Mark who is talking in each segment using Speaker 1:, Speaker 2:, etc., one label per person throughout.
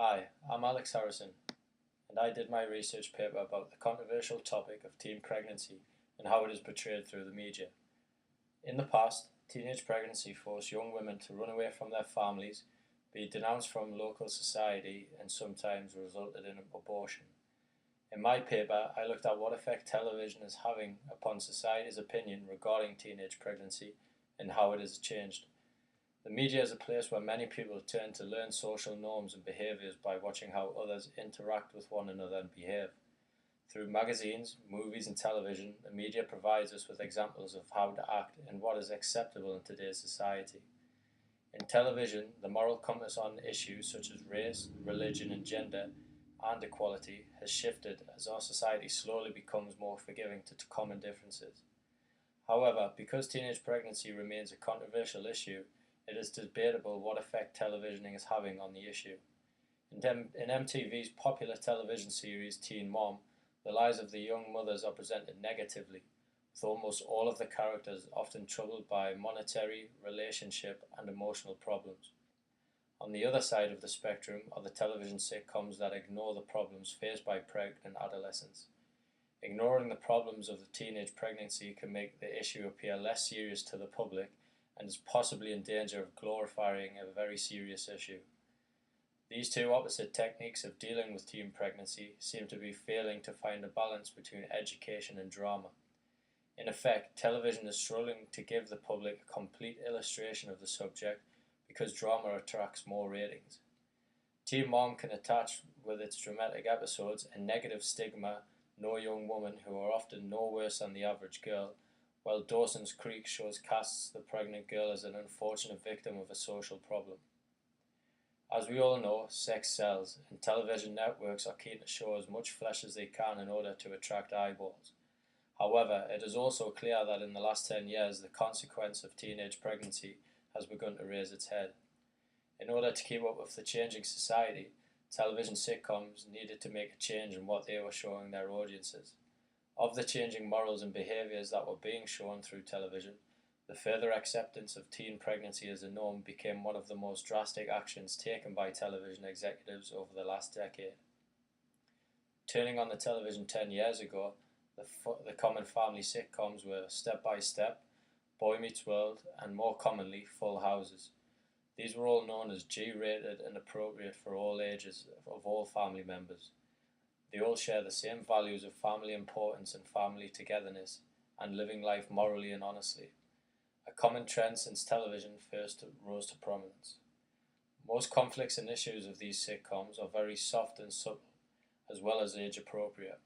Speaker 1: Hi, I'm Alex Harrison, and I did my research paper about the controversial topic of teen pregnancy and how it is portrayed through the media. In the past, teenage pregnancy forced young women to run away from their families, be denounced from local society, and sometimes resulted in abortion. In my paper, I looked at what effect television is having upon society's opinion regarding teenage pregnancy and how it has changed. The media is a place where many people turn to learn social norms and behaviors by watching how others interact with one another and behave. Through magazines, movies, and television, the media provides us with examples of how to act and what is acceptable in today's society. In television, the moral compass on issues such as race, religion, and gender and equality has shifted as our society slowly becomes more forgiving to common differences. However, because teenage pregnancy remains a controversial issue, it is debatable what effect television is having on the issue. In MTV's popular television series Teen Mom, the lives of the young mothers are presented negatively, with almost all of the characters often troubled by monetary, relationship, and emotional problems. On the other side of the spectrum are the television sitcoms that ignore the problems faced by pregnant adolescents. Ignoring the problems of the teenage pregnancy can make the issue appear less serious to the public and is possibly in danger of glorifying a very serious issue. These two opposite techniques of dealing with teen pregnancy seem to be failing to find a balance between education and drama. In effect, television is struggling to give the public a complete illustration of the subject because drama attracts more ratings. Teen Mom can attach with its dramatic episodes a negative stigma, no young woman who are often no worse than the average girl, while Dawson's Creek casts the pregnant girl as an unfortunate victim of a social problem. As we all know, sex sells, and television networks are keen to show as much flesh as they can in order to attract eyeballs. However, it is also clear that in the last 10 years, the consequence of teenage pregnancy has begun to raise its head. In order to keep up with the changing society, television sitcoms needed to make a change in what they were showing their audiences. Of the changing morals and behaviors that were being shown through television, the further acceptance of teen pregnancy as a norm became one of the most drastic actions taken by television executives over the last decade. Turning on the television 10 years ago, the common family sitcoms were Step by Step, Boy Meets World, and more commonly, Full Houses. These were all known as G-rated and appropriate for all ages of all family members. They all share the same values of family importance and family togetherness, and living life morally and honestly, a common trend since television first rose to prominence. Most conflicts and issues of these sitcoms are very soft and subtle, as well as age appropriate.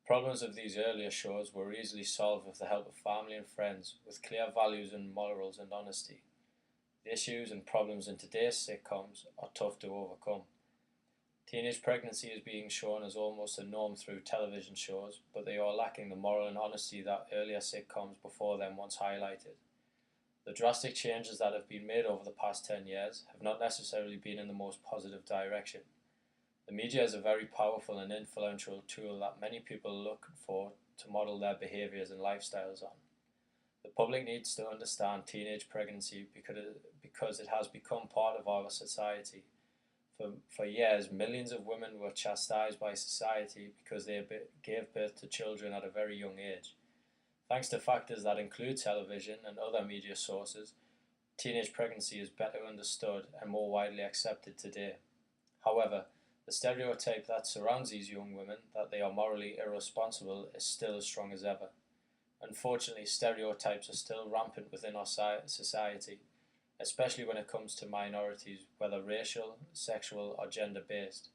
Speaker 1: The problems of these earlier shows were easily solved with the help of family and friends, with clear values and morals and honesty. The issues and problems in today's sitcoms are tough to overcome. Teenage pregnancy is being shown as almost a norm through television shows, but they are lacking the moral and honesty that earlier sitcoms before them once highlighted. The drastic changes that have been made over the past 10 years have not necessarily been in the most positive direction. The media is a very powerful and influential tool that many people look for to model their behaviors and lifestyles on. The public needs to understand teenage pregnancy because it has become part of our society. For years, millions of women were chastised by society because they gave birth to children at a very young age. Thanks to factors that include television and other media sources, teenage pregnancy is better understood and more widely accepted today. However, the stereotype that surrounds these young women, that they are morally irresponsible, is still as strong as ever. Unfortunately, stereotypes are still rampant within our society, especially when it comes to minorities, whether racial, sexual, or gender-based.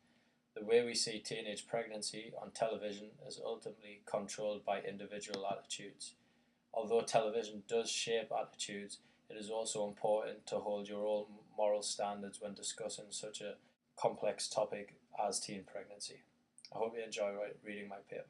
Speaker 1: The way we see teenage pregnancy on television is ultimately controlled by individual attitudes. Although television does shape attitudes, it is also important to hold your own moral standards when discussing such a complex topic as teen pregnancy. I hope you enjoy reading my paper.